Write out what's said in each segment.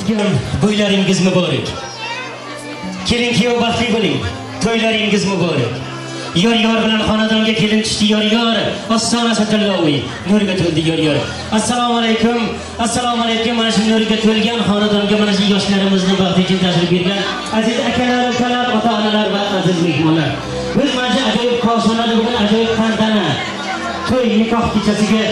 o'tgan bo'ylaringiz muborak. Kelin kuyov baxtli bo'ling. To'ylaringiz muborak. Yor bilan xonadonga kelin tushdi yor. Ostona Satillaviy nurga to'ldi yor. Assalomu alaykum. Assalomu alaykum. Mana shu nurga to'lgan xonadonga mana shu yoshlarimizni baxti uchun tashrif buyurgan aziz akalar, ukalar, ota-onalar va aziz mehmonlar. Biz mana shu ajoyib koshonada bugun ajoyib tantana to'y nikoh kechasiga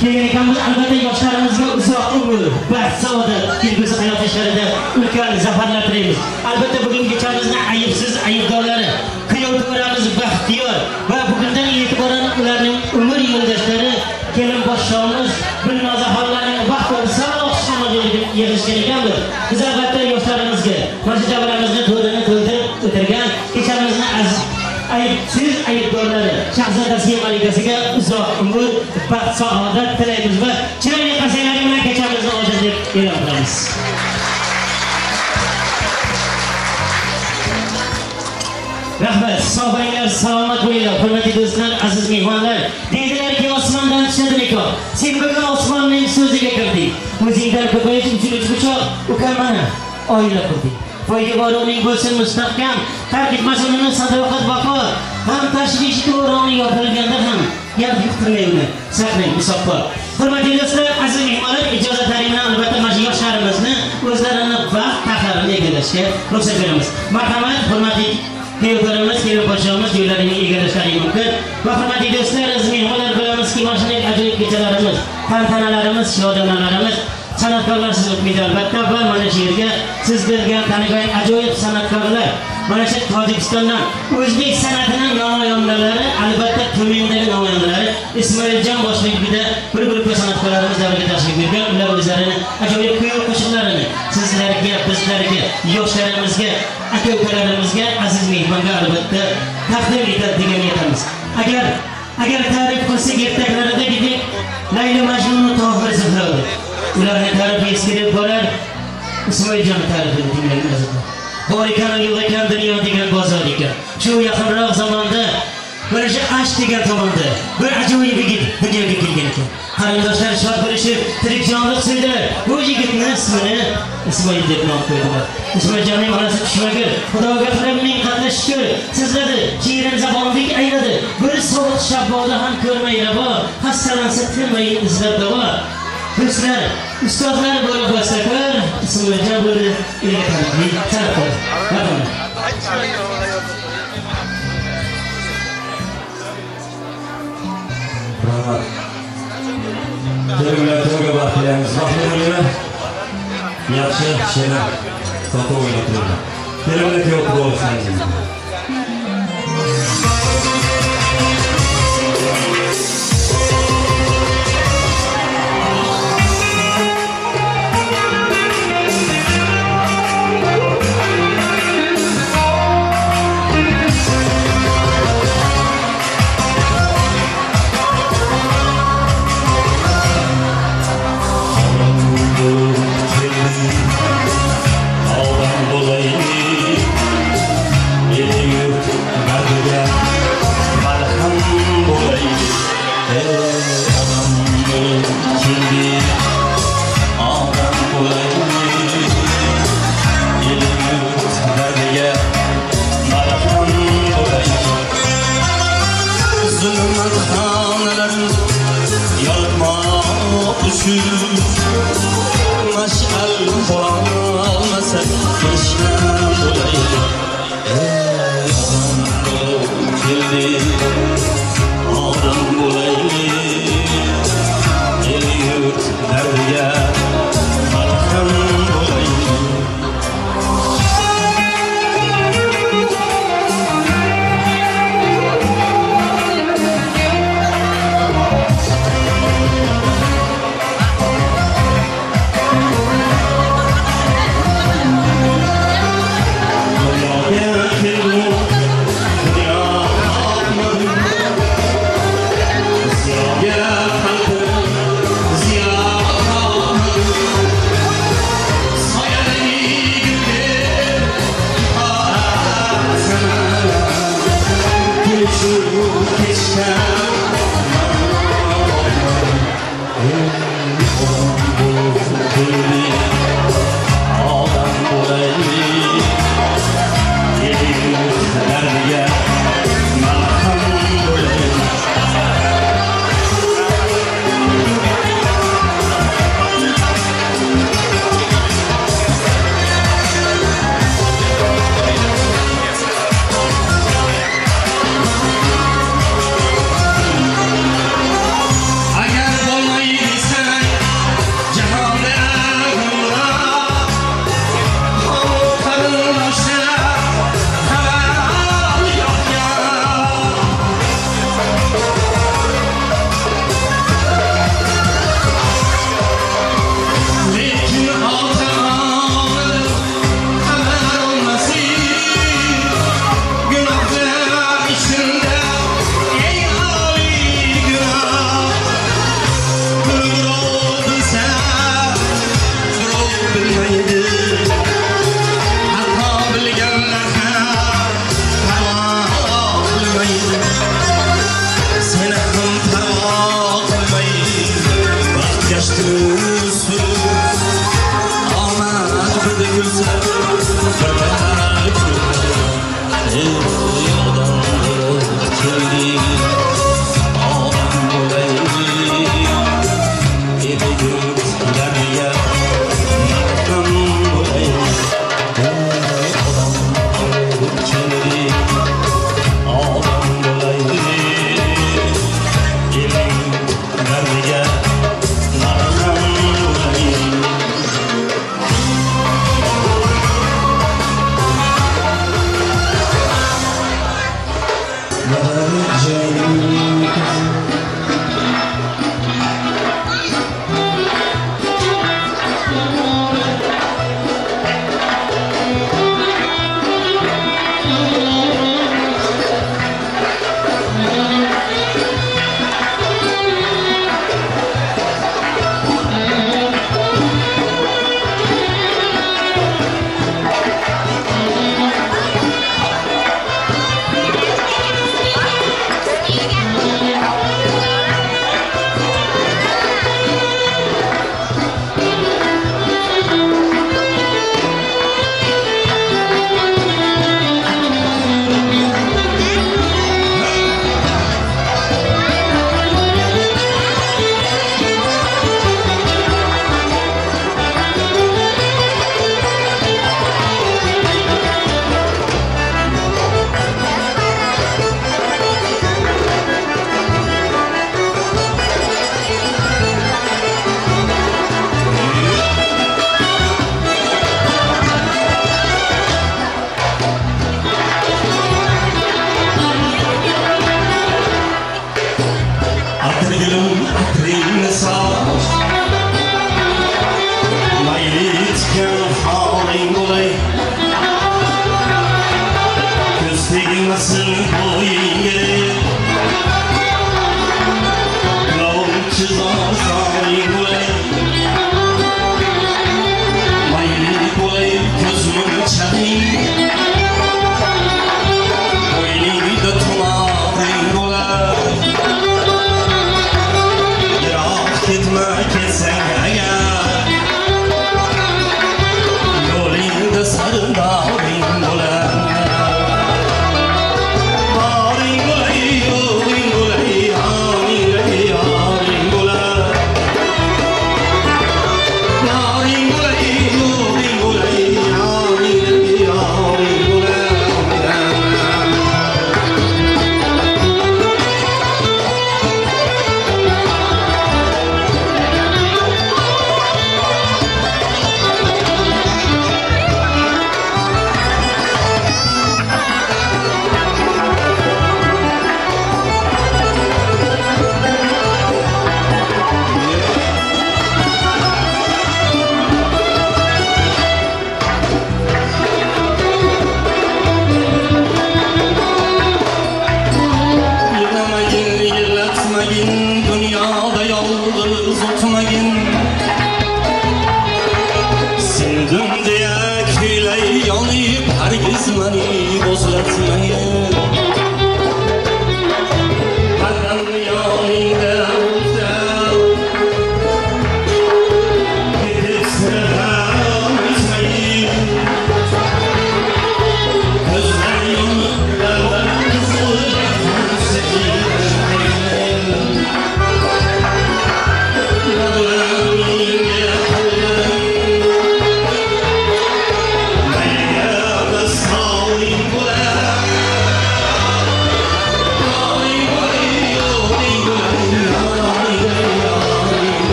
kelgan ekanmiz. Albatta yoshlarimizga uzoq umr, baxt, saodat, kelgusi hayot ishlarida ulkan zafarlar tilaymiz. Albatta bugungi kechamizni ayibsiz aybdorlari kuyov to'ramiz baxtiyor va bugundan e'tiboran ularning umr yo'ldoshlari kelin boshlig'imiz Bilnozaxonlarning vaqt va saloq shamollariga yig'ishgan ekanmiz. Biz albatta yoshlarimizga mana shu davramizni to'rini to'ldirib o'tirgan kechamizni ayibsiz aybdorlari Shahzodasi malikasiga uzoq umr, baxt, saodat tilaymiz va chiroyli qarsaklar bilan kechamizni ochiq deb e'lon qilamiz. Rahmat, sog' bo'linglar, salomat bo'linglar, hurmatli do'stlar, aziz mehmonlar. Deydilarki, osmondan tushadi nikoh. Sen bugun osmonning so'ziga kirding. O'zingdan ko'payish uchun uch buchoq ukamani oila qurding. Poydevoring bo'lsin mustahkam, tark etmasin uni sadoqat vafo. Ham tashvishi to'g'roni yopirilganda ham gap yuqtirmay uni saqlang musaffo. Hurmatli do'stlar, aziz mehmonlar, ijozatlaring bilan albatta mana shu yoshlarimizni o'zlarini vaqt taxlarini egallashga ruxsat beramiz. Marhamat, hurmatli kuyovlarimiz, kelin podshohimiz yo'llarini egallashlari mumkin. Va hurmatli do'stlar, aziz mehmonlar, bilamizki, mana shunday ajoyib kechalarimiz, tantanalarimiz, shodonalarimiz san'atkorlar siz o'tmaydi albatta va mana shu yerga siz bilgan tanigan ajoyib san'atkorlar mana shu Tojikistondan o'zbek san'atining namoyandalari albatta Tumandagi namoyandalari Ismoiljon boshchiligida bir guruh san'atkorlarimiz davriga tashrif buyurgan. Ular o'zlarini ajoyib kuy qo'shiqlarini sizlarga, bizlarga, yoshlarimizga, aka-ukalarimizga, aziz mehmonga albatta taqdim etadi degan niyatimiz. Agar ta'rif qilsak ertaklaridagidek Laylo Majnun Tohir Zahrodir. Ularni tarifi eskirib borar, Ismoiljon tarifini tinglaymiz. Bor ekan, yo'q ekan, dunyo degan bozor ekan. Shu yaqinroq zamonda mana shu ash degan tomonda bir ajoyib yigit dunyoga kelgan ekan. Qarindoshlar shod bo'lishib, tirik jonliq suydilar. Bu yigitning ismini Ismoil deb nom qo'ydilar. Ismoiljonning onasi tushmagur, Xudoga qilib ming qatla shukr. Sizladi, shirin zabonlik ayladi. Bir sovuq shabboda ham ko'rmay ravo, xastalansa tilmay izlab davo. Do'stlar, ustozlar bo'lib bastakor, Ismoiljon bo'ldi elga taniqli san'atkor. Rahmat. Rahmat. Kelinglar, to'yga baxtlaymiz. Baxtli bo'linglar. Yaxshi, shirin, to'g'ri o'ynab turinglar. Kelinglar, kuyov bo'lsangiz.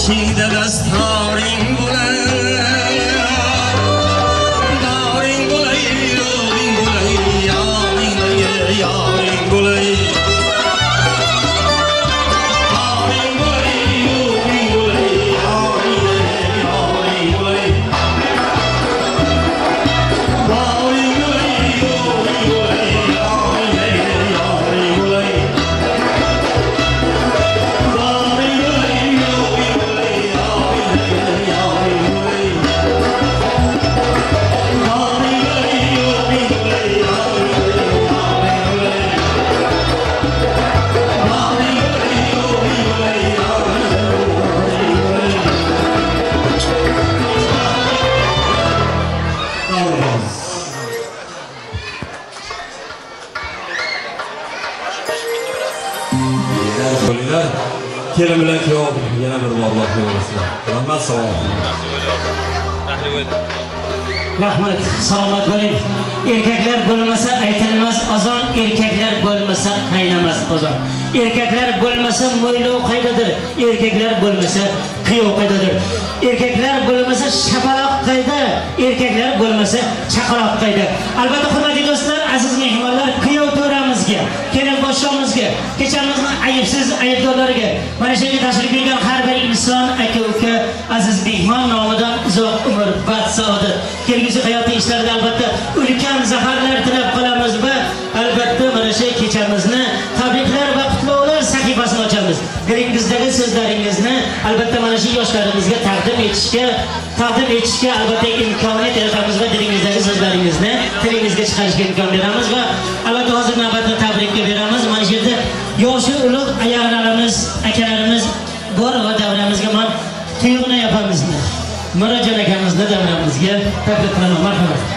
beshikda dastoring bo'lay, doring bo'lay, yo'ling bo'lay, yoningdagi yoring bo'lay. Kelin bilan kuyov yana bir bor Alloh yo'lasizlar. Rahmat, salomat. Rahmat, salomat bo'ling. Erkaklar bo'lmasa aytilmas azon, erkaklar bo'lmasa qaynamas qozon. Erkaklar bo'lmasa mo'ylov qaydadir, erkaklar bo'lmasa kuyov qaydadir. Erkaklar bo'lmasa shapaloq qayda, erkaklar bo'lmasa chaqaloq qayda. Albatta hurmatli do'stlar, aziz mehmonlar, kuyov to'ramizga, kelin boshlig'imizga, kechamizni ayibsiz aybdorlariga, mana shu yerga tashrif buyurgan har bir inson, aka-uka, aziz mehmon nomidan uzoq umr, baxt, saodat, kelgusi hayotiy ishlarida albatta ulkan zafarlar tilab qolamiz va albatta mana shu kechamizni tabriklar va qutlovlar sahifasini ochamiz. Dilingizdagi so'zlaringizni albatta mana shu yoshlarimizga taqdim etishga albatta imkoniyat yaratamiz va dilingizdagi so'zlaringizni tilingizga chiqarishga imkon beramiz va albatta hozir navbatni tabrikga beramiz. Mana shu yerda yoshi ulug' ayollarimiz, akalarimiz bor va davramizga men tuyug'ni yapamizmi? Murajon akamizni davramizga taklif qilaman. Marhamat.